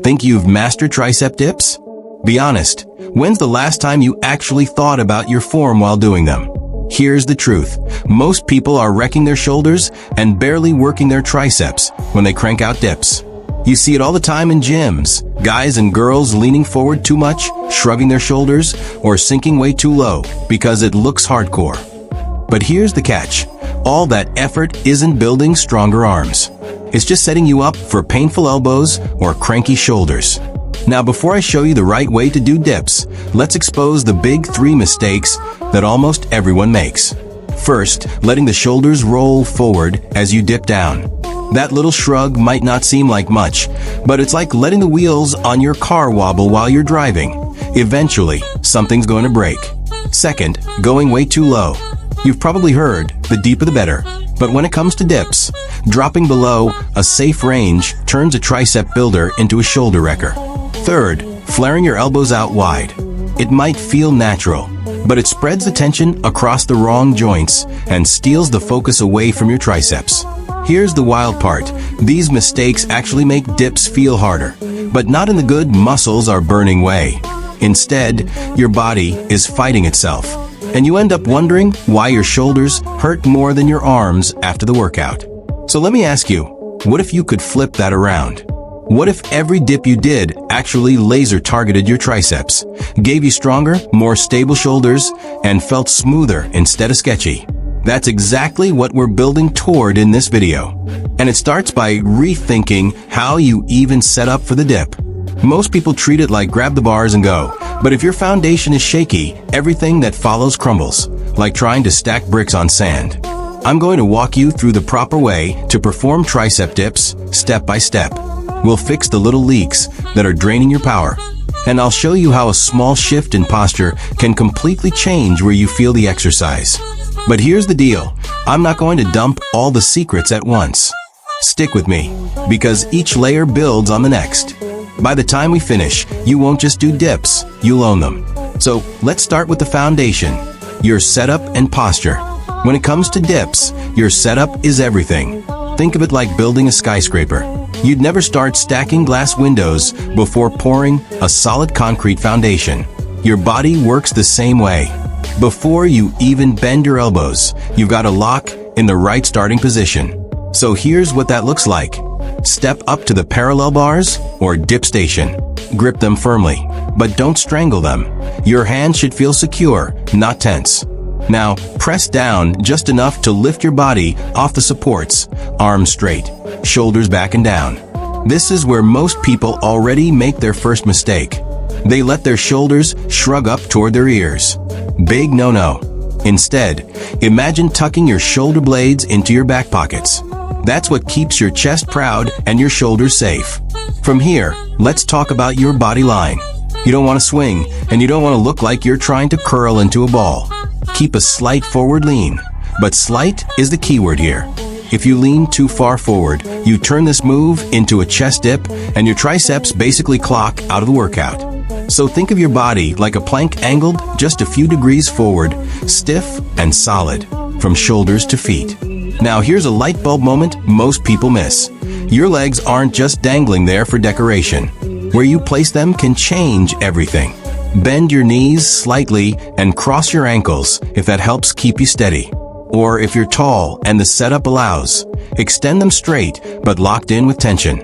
Think you've mastered tricep dips? Be honest, when's the last time you actually thought about your form while doing them? Here's the truth. Most people are wrecking their shoulders and barely working their triceps when they crank out dips. You see it all the time in gyms. Guys and girls leaning forward too much, shrugging their shoulders, or sinking way too low because it looks hardcore. But here's the catch. All that effort isn't building stronger arms. It's just setting you up for painful elbows or cranky shoulders. Now, before I show you the right way to do dips, let's expose the big 3 mistakes that almost everyone makes. First, letting the shoulders roll forward as you dip down. That little shrug might not seem like much, but it's like letting the wheels on your car wobble while you're driving. Eventually, something's going to break. Second, going way too low. You've probably heard, the deeper the better. But when it comes to dips, dropping below a safe range turns a tricep builder into a shoulder wrecker. Third, flaring your elbows out wide. It might feel natural, but it spreads the tension across the wrong joints and steals the focus away from your triceps. Here's the wild part. These mistakes actually make dips feel harder, but not in the good muscles are burning way. Instead, your body is fighting itself, and you end up wondering why your shoulders hurt more than your arms after the workout. So let me ask you, what if you could flip that around? What if every dip you did actually laser targeted your triceps, gave you stronger, more stable shoulders, and felt smoother instead of sketchy? That's exactly what we're building toward in this video. And it starts by rethinking how you even set up for the dip. Most people treat it like grab the bars and go. But if your foundation is shaky, everything that follows crumbles, like trying to stack bricks on sand. I'm going to walk you through the proper way to perform tricep dips, step by step. We'll fix the little leaks that are draining your power. And I'll show you how a small shift in posture can completely change where you feel the exercise. But here's the deal. I'm not going to dump all the secrets at once. Stick with me, because each layer builds on the next. By the time we finish, you won't just do dips, you'll own them. So let's start with the foundation, your setup and posture. When it comes to dips, your setup is everything. Think of it like building a skyscraper. You'd never start stacking glass windows before pouring a solid concrete foundation. Your body works the same way. Before you even bend your elbows, you've got to lock in the right starting position. So here's what that looks like. Step up to the parallel bars or dip station. Grip them firmly, but don't strangle them. Your hands should feel secure, not tense. Now, press down just enough to lift your body off the supports, arms straight, shoulders back and down. This is where most people already make their first mistake. They let their shoulders shrug up toward their ears. Big no-no. Instead, imagine tucking your shoulder blades into your back pockets. That's what keeps your chest proud and your shoulders safe. From here, let's talk about your body line. You don't want to swing, and you don't want to look like you're trying to curl into a ball. Keep a slight forward lean, but slight is the key word here. If you lean too far forward, you turn this move into a chest dip, and your triceps basically clock out of the workout. So think of your body like a plank angled just a few degrees forward, stiff and solid, from shoulders to feet. Now here's a light bulb moment most people miss. Your legs aren't just dangling there for decoration. Where you place them can change everything. Bend your knees slightly and cross your ankles if that helps keep you steady. Or if you're tall and the setup allows, extend them straight but locked in with tension.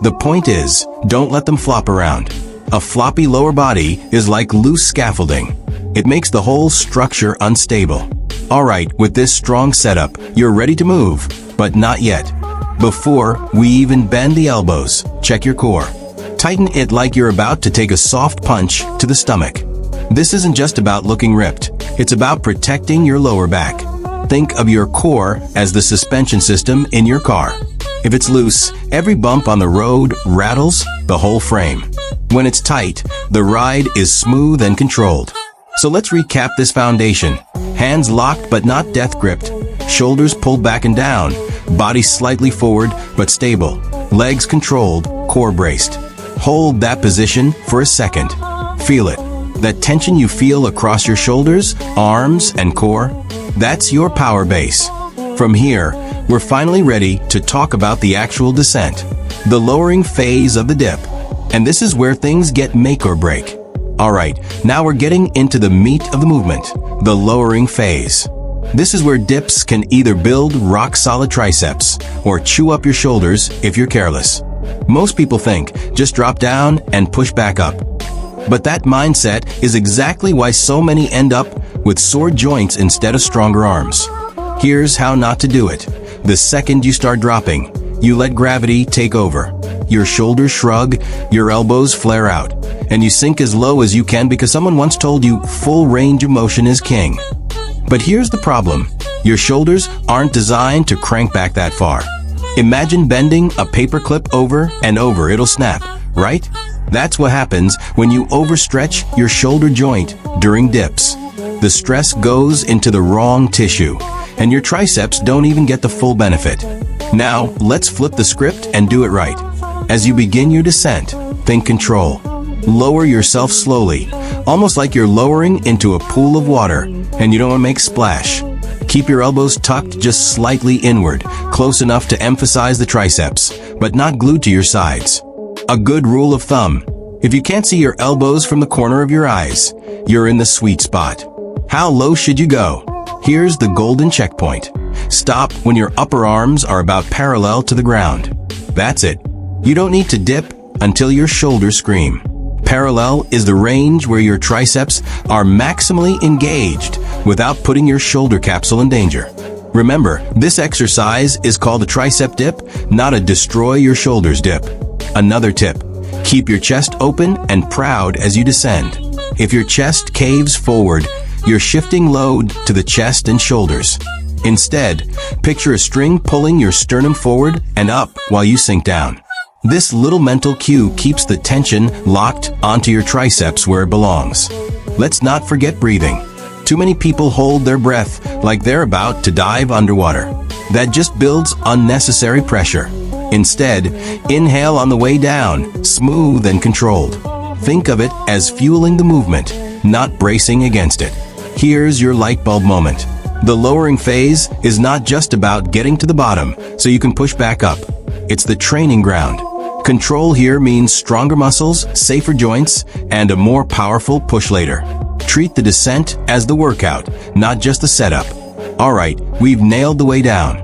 The point is, don't let them flop around. A floppy lower body is like loose scaffolding. It makes the whole structure unstable. Alright, with this strong setup, you're ready to move, but not yet. Before we even bend the elbows, check your core. Tighten it like you're about to take a soft punch to the stomach. This isn't just about looking ripped, it's about protecting your lower back. Think of your core as the suspension system in your car. If it's loose, every bump on the road rattles the whole frame. When it's tight, the ride is smooth and controlled. So let's recap this foundation. Hands locked but not death gripped. Shoulders pulled back and down. Body slightly forward but stable. Legs controlled, core braced. Hold that position for a second. Feel it. That tension you feel across your shoulders, arms, and core, that's your power base. From here, we're finally ready to talk about the actual descent, the lowering phase of the dip. And this is where things get make or break. Alright, now we're getting into the meat of the movement, the lowering phase. This is where dips can either build rock-solid triceps or chew up your shoulders if you're careless. Most people think, just drop down and push back up. But that mindset is exactly why so many end up with sore joints instead of stronger arms. Here's how not to do it. The second you start dropping, you let gravity take over. Your shoulders shrug, your elbows flare out, and you sink as low as you can because someone once told you full range of motion is king. But here's the problem. Your shoulders aren't designed to crank back that far. Imagine bending a paperclip over and over, it'll snap, right? That's what happens when you overstretch your shoulder joint during dips. The stress goes into the wrong tissue, and your triceps don't even get the full benefit. Now, let's flip the script and do it right. As you begin your descent, think control. Lower yourself slowly, almost like you're lowering into a pool of water, and you don't want to make splash. Keep your elbows tucked just slightly inward, close enough to emphasize the triceps, but not glued to your sides. A good rule of thumb: if you can't see your elbows from the corner of your eyes, you're in the sweet spot. How low should you go? Here's the golden checkpoint. Stop when your upper arms are about parallel to the ground. That's it. You don't need to dip until your shoulders scream. Parallel is the range where your triceps are maximally engaged without putting your shoulder capsule in danger. Remember, this exercise is called a tricep dip, not a destroy your shoulders dip. Another tip: keep your chest open and proud as you descend. If your chest caves forward, you're shifting load to the chest and shoulders. Instead, picture a string pulling your sternum forward and up while you sink down. This little mental cue keeps the tension locked onto your triceps where it belongs. Let's not forget breathing. Too many people hold their breath like they're about to dive underwater. That just builds unnecessary pressure. Instead, inhale on the way down, smooth and controlled. Think of it as fueling the movement, not bracing against it. Here's your light bulb moment. The lowering phase is not just about getting to the bottom so you can push back up. It's the training ground. Control here means stronger muscles, safer joints, and a more powerful push later. Treat the descent as the workout, not just the setup. Alright, we've nailed the way down.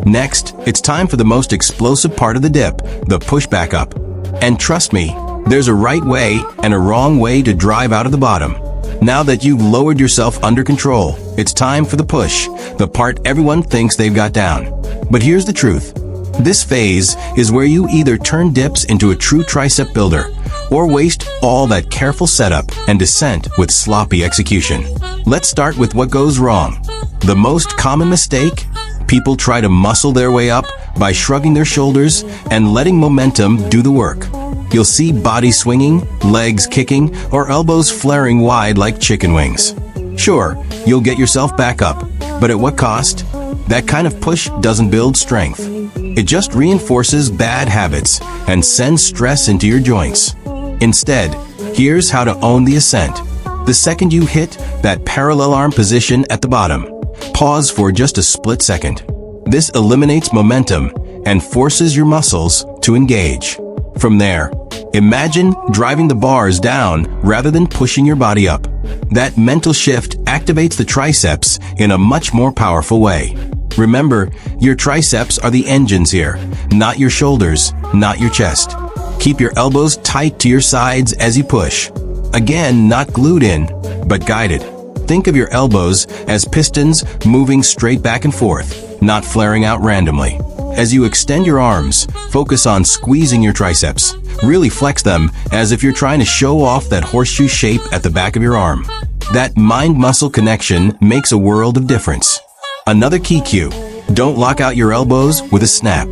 Next, it's time for the most explosive part of the dip, the push back up. And trust me, there's a right way and a wrong way to drive out of the bottom. Now that you've lowered yourself under control, it's time for the push, the part everyone thinks they've got down. But here's the truth. This phase is where you either turn dips into a true tricep builder or waste all that careful setup and descent with sloppy execution. Let's start with what goes wrong. The most common mistake: people try to muscle their way up by shrugging their shoulders and letting momentum do the work. You'll see body swinging, legs kicking, or elbows flaring wide like chicken wings. Sure, you'll get yourself back up, but at what cost? That kind of push doesn't build strength. It just reinforces bad habits and sends stress into your joints. Instead, here's how to own the ascent. The second you hit that parallel arm position at the bottom, pause for just a split second. This eliminates momentum and forces your muscles to engage. From there, imagine driving the bars down rather than pushing your body up. That mental shift activates the triceps in a much more powerful way. Remember, your triceps are the engines here, not your shoulders, not your chest. Keep your elbows tight to your sides as you push. Again, not glued in, but guided. Think of your elbows as pistons moving straight back and forth, not flaring out randomly. As you extend your arms, focus on squeezing your triceps. Really flex them as if you're trying to show off that horseshoe shape at the back of your arm. That mind-muscle connection makes a world of difference. Another key cue: don't lock out your elbows with a snap.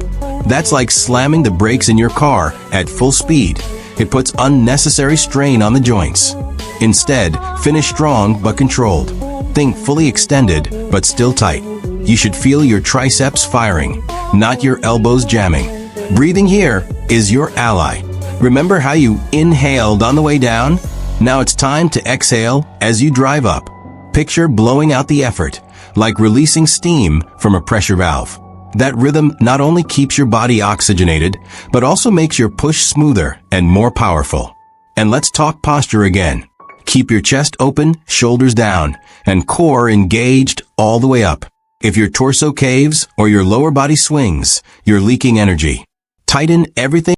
That's like slamming the brakes in your car at full speed. It puts unnecessary strain on the joints. Instead, finish strong but controlled. Think fully extended but still tight. You should feel your triceps firing, not your elbows jamming. Breathing here is your ally. Remember how you inhaled on the way down? Now it's time to exhale as you drive up. Picture blowing out the effort, like releasing steam from a pressure valve. That rhythm not only keeps your body oxygenated, but also makes your push smoother and more powerful. And let's talk posture again. Keep your chest open, shoulders down, and core engaged all the way up. If your torso caves or your lower body swings, you're leaking energy. Tighten everything